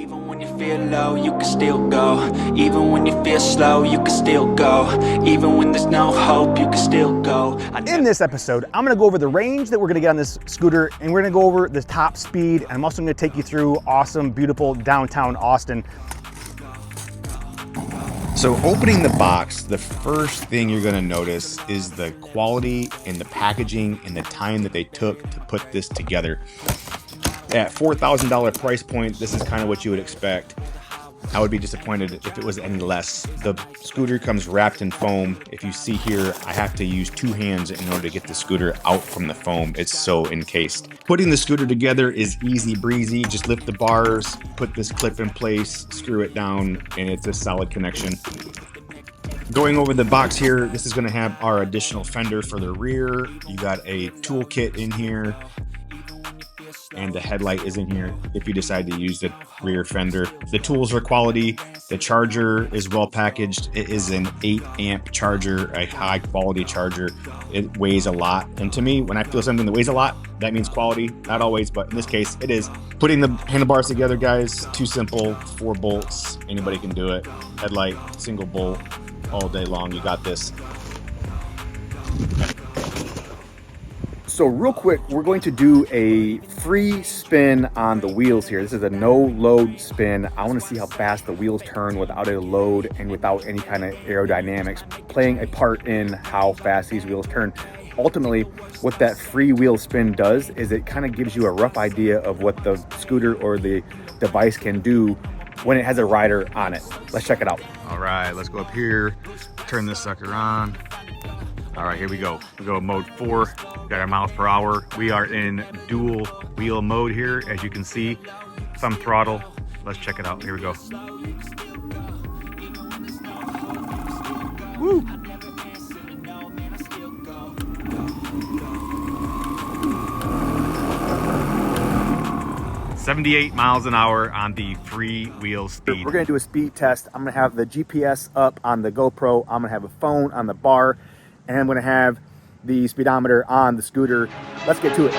Even when you feel low, you can still go. Even when you feel slow, you can still go. Even when there's no hope, you can still go. In this episode, I'm gonna go over the range that we're gonna get on this scooter, and we're gonna go over the top speed, and I'm also gonna take you through awesome, beautiful downtown Austin. So opening the box, the first thing you're gonna notice is the quality and the packaging and the time that they took to put this together. At $4,000 price point, this is kind of what you would expect. I would be disappointed if it was any less. The scooter comes wrapped in foam. If you see here, I have to use two hands in order to get the scooter out from the foam. It's so encased. Putting the scooter together is easy breezy. Just lift the bars, put this clip in place, screw it down, and it's a solid connection. Going over the box here, this is gonna have our additional fender for the rear. You got a toolkit in here, and the headlight is in here if you decide to use the rear fender. The tools are quality. The charger is well packaged. It is an 8 amp charger, a high quality charger. It weighs a lot. And to me, when I feel something that weighs a lot, that means quality. Not always, but in this case, it is. Putting the handlebars together, guys, too simple. 4 bolts, anybody can do it. Headlight, single bolt, all day long. You got this. So real quick, we're going to do a free spin on the wheels here. This is a no load spin. I want to see how fast the wheels turn without a load and without any kind of aerodynamics playing a part in how fast these wheels turn. Ultimately, what that free wheel spin does is it kind of gives you a rough idea of what the scooter or the device can do when it has a rider on it. Let's check it out. All right, let's go up here, turn this sucker on. All right, here we go. We go mode 4, got our miles per hour. We are in dual wheel mode here, as you can see. Thumb throttle. Let's check it out. Here we go. Woo! $78 miles an hour on the free wheel speed. We're gonna do a speed test. I'm gonna have the GPS up on the GoPro. I'm gonna have a phone on the bar, and I'm gonna have the speedometer on the scooter. Let's get to it.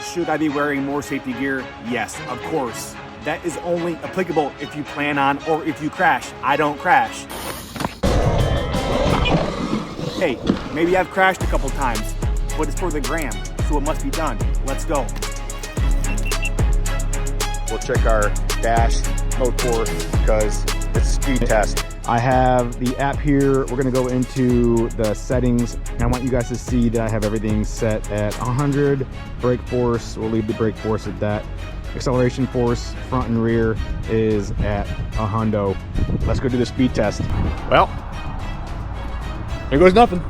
Should I be wearing more safety gear? Yes, of course. That is only applicable if you plan on or if you crash. I don't crash. Hey, maybe I've crashed a couple times, but it's for the gram, so it must be done. Let's go. We'll check our dash mode 4 because it's a speed test. I have the app here. We're gonna go into the settings, and I want you guys to see that I have everything set at 100. Brake force, we'll leave the brake force at that. Acceleration force, front and rear, is at 100. Let's go do the speed test. Well, here goes nothing.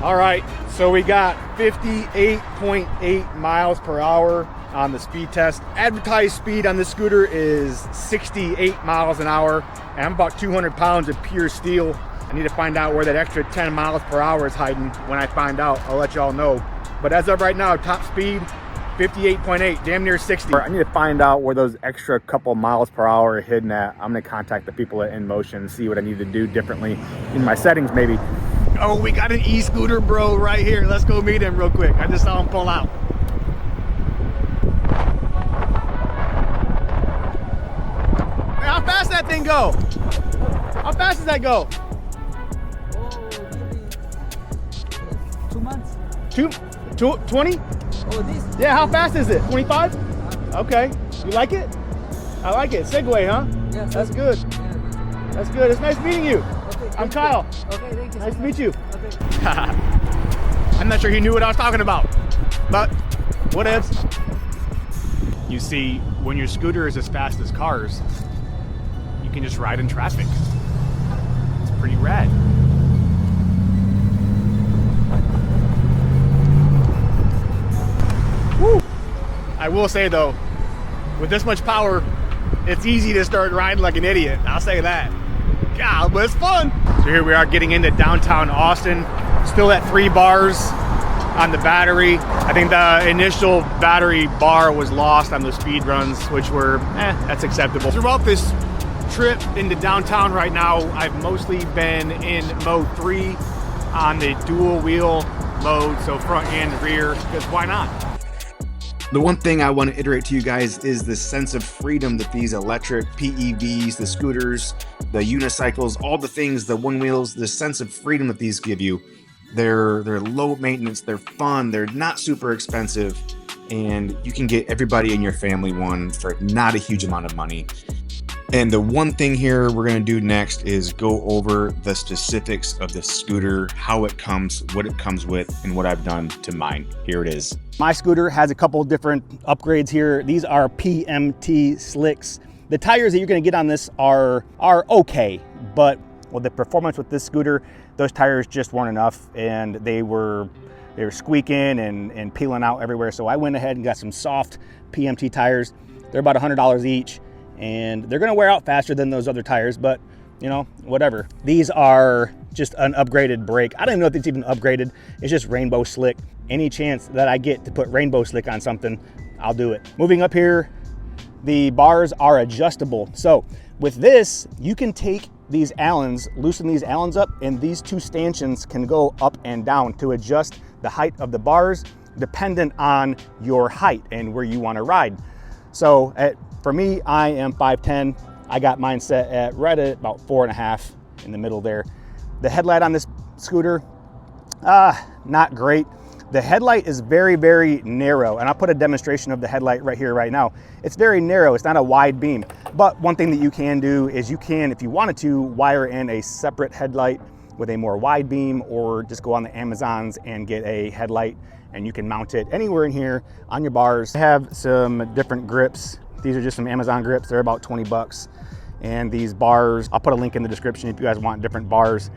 All right, so we got 58.8 miles per hour on the speed test. Advertised speed on this scooter is 68 miles an hour, and I'm about 200 pounds of pure steel. I need to find out where that extra 10 miles per hour is hiding. When I find out, I'll let y'all know. But as of right now, top speed, 58.8, damn near 60. I need to find out where those extra couple miles per hour are hidden at. I'm gonna contact the people at INMOTION and see what I need to do differently in my settings maybe. Oh, we got an e-scooter bro right here. Let's go meet him real quick. I just saw him pull out. Hey, how fast that thing go? How fast does that go? 2 months. 20? Oh, this? Yeah, how fast is it? 25? Okay. You like it? I like it. Segway, huh? Yeah. That's good. Yeah. That's good. It's nice meeting you. Okay, I'm Kyle. Okay, thank you. Nice to meet you. Okay. I'm not sure he knew what I was talking about, but whatevs. You see, when your scooter is as fast as cars, you can just ride in traffic. It's pretty rad. I will say though, with this much power, it's easy to start riding like an idiot. I'll say that. God, but it's fun. So here we are getting into downtown Austin. Still at 3 bars on the battery. I think the initial battery bar was lost on the speed runs, which were, that's acceptable. Throughout this trip into downtown right now, I've mostly been in mode 3 on the dual wheel mode, so front and rear, because why not? The one thing I want to iterate to you guys is the sense of freedom that these electric PEVs, the scooters, the unicycles, all the things, the one wheels, the sense of freedom that these give you. They're low maintenance, they're fun, they're not super expensive, and you can get everybody in your family one for not a huge amount of money. And the one thing here we're going to do next is go over the specifics of the scooter, how it comes, what it comes with, and what I've done to mine. Here it is. My scooter has a couple different upgrades here. These are PMT slicks. The tires that you're going to get on this are okay, but with the performance with this scooter, those tires just weren't enough, and they were squeaking and peeling out everywhere. So I went ahead and got some soft PMT tires. They're about $100 each. And they're gonna wear out faster than those other tires, but you know, whatever. These are just an upgraded brake. I don't even know if it's even upgraded. It's just rainbow slick. Any chance that I get to put rainbow slick on something, I'll do it. Moving up here, the bars are adjustable. So with this, you can take these Allens, loosen these Allens up, and these 2 stanchions can go up and down to adjust the height of the bars dependent on your height and where you wanna ride. So for me, I am 5'10". I got mine set at right at about 4.5 in the middle there. The headlight on this scooter, not great. The headlight is very, very narrow, and I'll put a demonstration of the headlight right here, right now. It's very narrow, it's not a wide beam. But one thing that you can do is you can, if you wanted to, wire in a separate headlight with a more wide beam, or just go on the Amazons and get a headlight, and you can mount it anywhere in here on your bars. I have some different grips. These are just some Amazon grips. They're about 20 bucks. And these bars, I'll put a link in the description if you guys want different bars.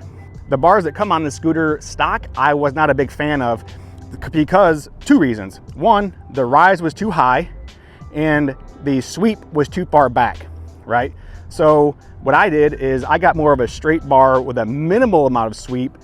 The bars that come on the scooter stock, I was not a big fan of, because 2 reasons. One, the rise was too high and the sweep was too far back, right? So what I did is I got more of a straight bar with a minimal amount of sweep,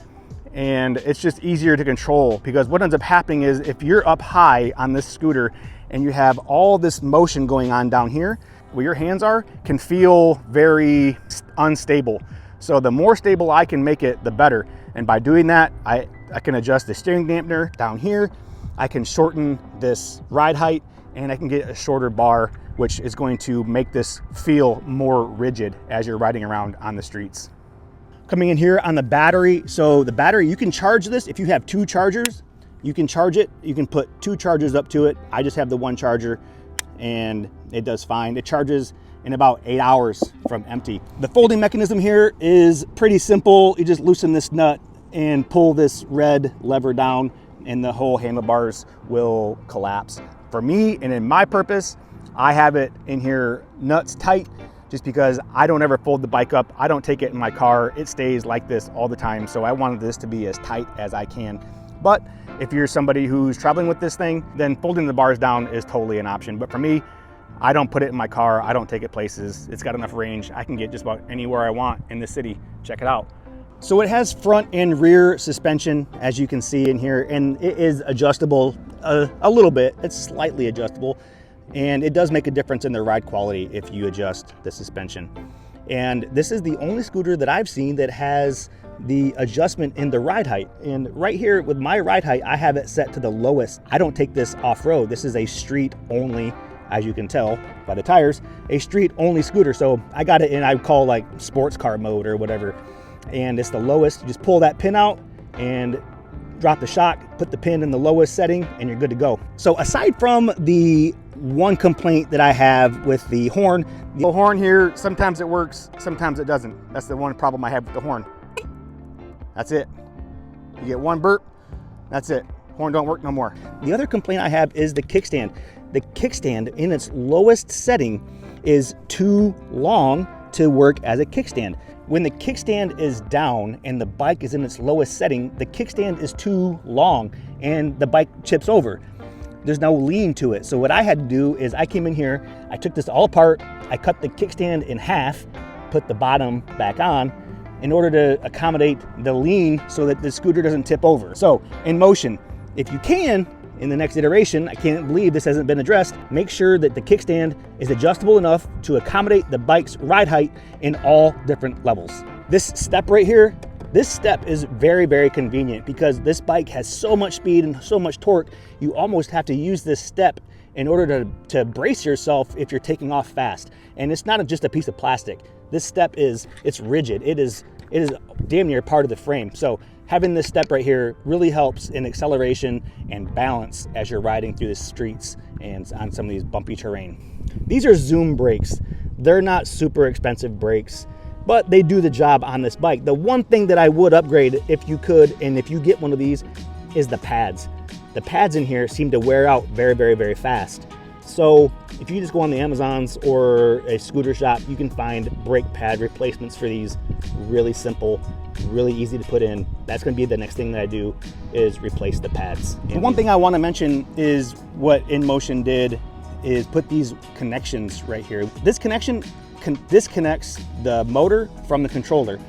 and it's just easier to control, because what ends up happening is if you're up high on this scooter and you have all this motion going on down here, where your hands are, can feel very unstable. So the more stable I can make it, the better. And by doing that, I can adjust the steering dampener down here. I can shorten this ride height, and I can get a shorter bar, which is going to make this feel more rigid as you're riding around on the streets. Coming in here on the battery. So the battery, you can charge this if you have 2 chargers. You can charge it, you can put 2 chargers up to it. I just have the 1 charger and it does fine. It charges in about 8 hours from empty. The folding mechanism here is pretty simple. You just loosen this nut and pull this red lever down, and the whole handlebars will collapse. For me and in my purpose, I have it in here nuts tight, just because I don't ever fold the bike up. I don't take it in my car. It stays like this all the time. So I wanted this to be as tight as I can. But if you're somebody who's traveling with this thing, then folding the bars down is totally an option. But for me, I don't put it in my car. I don't take it places. It's got enough range. I can get just about anywhere I want in the city. Check it out. So it has front and rear suspension, as you can see in here, and it is adjustable a little bit. It's slightly adjustable, and it does make a difference in the ride quality if you adjust the suspension. And this is the only scooter that I've seen that has the adjustment in the ride height. And right here with my ride height, I have it set to the lowest. I don't take this off-road. This is a street only, as you can tell by the tires, a street only scooter. So I got it in, I would call like sports car mode or whatever. And it's the lowest. You just pull that pin out and drop the shock, put the pin in the lowest setting, and you're good to go. So aside from the one complaint that I have with the horn here, sometimes it works, sometimes it doesn't. That's the one problem I have with the horn. That's it. You get one burp, that's it. Horn don't work no more. The other complaint I have is the kickstand. The kickstand in its lowest setting is too long to work as a kickstand. When the kickstand is down and the bike is in its lowest setting, the kickstand is too long and the bike chips over. there's no lean to it. So what I had to do is I came in here, I took this all apart, I cut the kickstand in half, put the bottom back on in order to accommodate the lean so that the scooter doesn't tip over. So INMOTION, if you can, in the next iteration, I can't believe this hasn't been addressed, make sure that the kickstand is adjustable enough to accommodate the bike's ride height in all different levels. This step right here, this step is very, very convenient because this bike has so much speed and so much torque, you almost have to use this step in order to brace yourself if you're taking off fast. And it's not just a piece of plastic. This step it's rigid. It is damn near part of the frame. So having this step right here really helps in acceleration and balance as you're riding through the streets and on some of these bumpy terrain. These are Zoom brakes. They're not super expensive brakes, but they do the job on this bike. The one thing that I would upgrade if you could, and if you get one of these, is the pads. The pads in here seem to wear out very, very, very fast. So if you just go on the Amazons or a scooter shop, you can find brake pad replacements for these. Really simple, really easy to put in. That's going to be the next thing that I do, is replace the pads. The one thing I want to mention is what INMOTION did is put these connections right here. This connection disconnects the motor from the controller.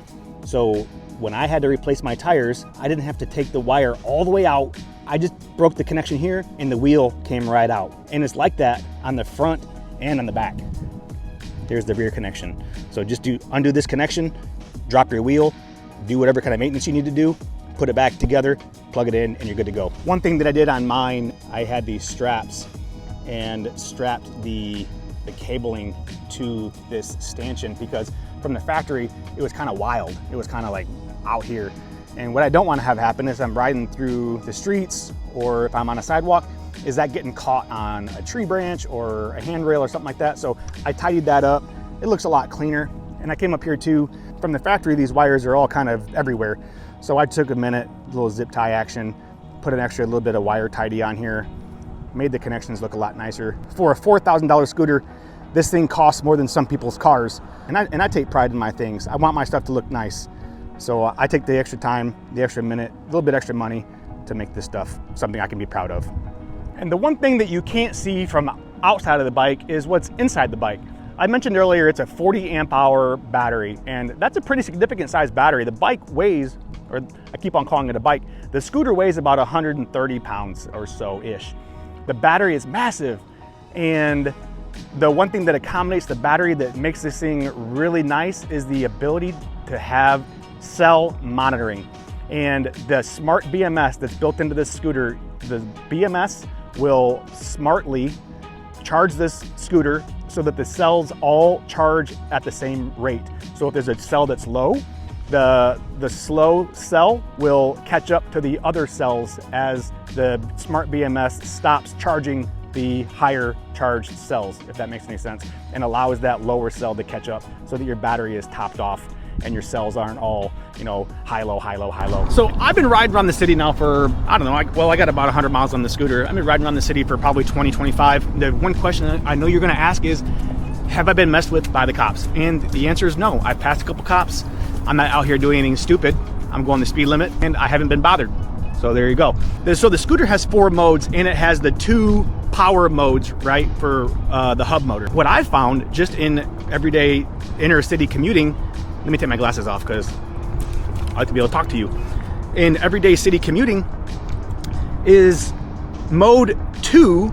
So when I had to replace my tires, I didn't have to take the wire all the way out. I just broke the connection here and the wheel came right out. And it's like that on the front and on the back. Here's the rear connection. So just undo this connection, drop your wheel, do whatever kind of maintenance you need to do, put it back together, plug it in, and you're good to go. One thing that I did on mine, I had these straps and strapped the cabling to this stanchion because from the factory, it was kind of wild. It was kind of like out here. And what I don't want to have happen is I'm riding through the streets or if I'm on a sidewalk, is that getting caught on a tree branch or a handrail or something like that. So I tidied that up. It looks a lot cleaner. And I came up here too. From the factory, these wires are all kind of everywhere. So I took a minute, a little zip tie action, put an extra little bit of wire tidy on here, made the connections look a lot nicer. For a $4,000 scooter, this thing costs more than some people's cars. And I take pride in my things. I want my stuff to look nice. So I take the extra time, the extra minute, a little bit extra money to make this stuff something I can be proud of. And the one thing that you can't see from outside of the bike is what's inside the bike. I mentioned earlier it's a 40 amp hour battery, and that's a pretty significant size battery. The bike weighs, or I keep on calling it a bike, the scooter weighs about 130 pounds or so-ish. The battery is massive, and the one thing that accommodates the battery that makes this thing really nice is the ability to have cell monitoring. And the smart BMS that's built into this scooter, the BMS will smartly charge this scooter so that the cells all charge at the same rate. So if there's a cell that's low, the slow cell will catch up to the other cells as the smart BMS stops charging the higher charged cells, if that makes any sense, and allows that lower cell to catch up so that your battery is topped off and your cells aren't all, you know, high, low, high, low, high, low. So I've been riding around the city now for, I don't know, I got about 100 miles on the scooter. I've been riding around the city for probably 20, 25. The one question I know you're gonna ask is, have I been messed with by the cops? And the answer is no. I've passed a couple cops. I'm not out here doing anything stupid. I'm going the speed limit and I haven't been bothered. So there you go. So the scooter has 4 modes and it has the 2 power modes, right, for the hub motor. What I found just in everyday inner city commuting, let me take my glasses off because I like to be able to talk to you. In everyday city commuting is mode 2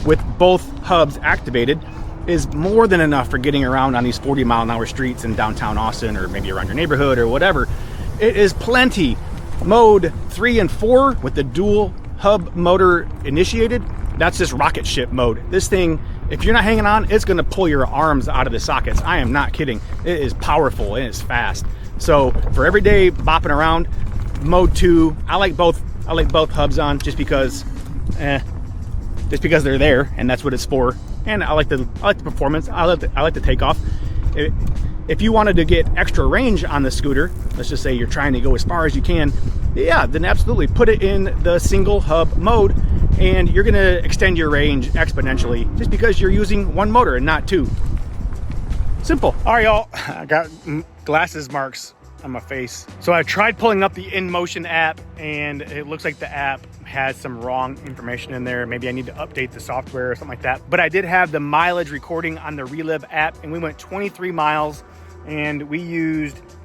with both hubs activated is more than enough for getting around on these 40-mile-an-hour streets in downtown Austin or maybe around your neighborhood or whatever. It is plenty. Mode 3 and 4 with the dual hub motor initiated, that's just rocket ship mode. This thing, if you're not hanging on, it's gonna pull your arms out of the sockets. I am not kidding. It is powerful and it's fast. So for everyday bopping around, mode 2, I like both hubs on just because they're there and that's what it's for. And I like the performance. I like the takeoff. If you wanted to get extra range on the scooter, let's just say you're trying to go as far as you can, yeah, then absolutely put it in the single hub mode and you're gonna extend your range exponentially just because you're using 1 motor and not 2. Simple. All right, y'all, I got glasses marks on my face. So I tried pulling up the INMOTION app and it looks like the app has some wrong information in there. Maybe I need to update the software or something like that. But I did have the mileage recording on the Relive app, and we went 23 miles, and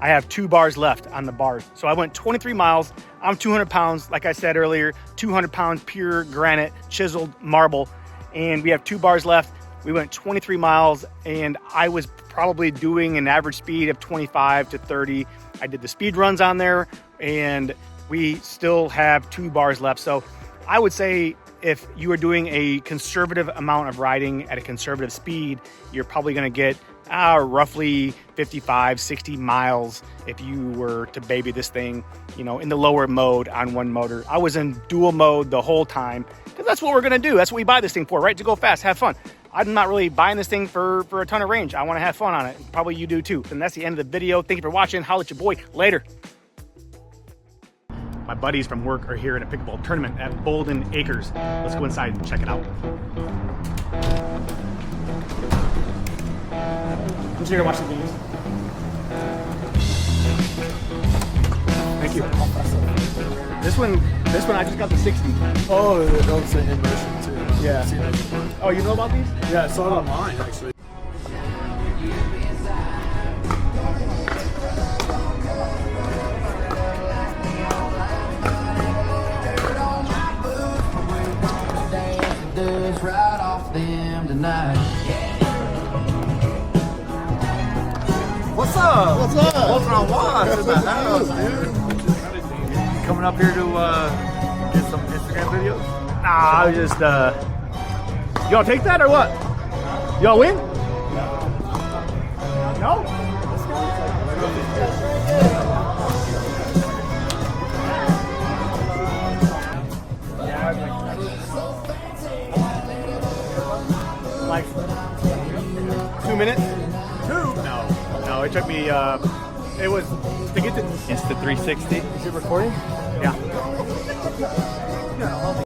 I have 2 bars left on the bars. So I went 23 miles. I'm 200 pounds, like I said earlier, 200 pounds pure granite, chiseled marble, and we have 2 bars left. We went 23 miles, and I was probably doing an average speed of 25 to 30. I did the speed runs on there, and we still have 2 bars left. So I would say if you are doing a conservative amount of riding at a conservative speed, you're probably going to get roughly 55, 60 miles if you were to baby this thing, you know, in the lower mode on one motor. I was in dual mode the whole time because that's what we're going to do. That's what we buy this thing for, right? To go fast, have fun. I'm not really buying this thing for a ton of range. I want to have fun on it. Probably you do too. And that's the end of the video. Thank you for watching. Holla at your boy. Later. My buddies from work are here at a pickleball tournament at Bolden Acres. Let's go inside and check it out. Who's here to watch the games? Thank you. This one I just got the 60. Oh, those are INMOTION too. Yeah. Oh, you know about these? Yeah, I saw it online actually. Right off them tonight. What's up? What's up? What's on watch in the house, dude? Coming up here to get some Instagram videos? Nah, I was just y'all take that or what? Y'all win? No? Like 2 minutes? 2? No, it took me it was to get to. Insta 360. Is it recording? Yeah.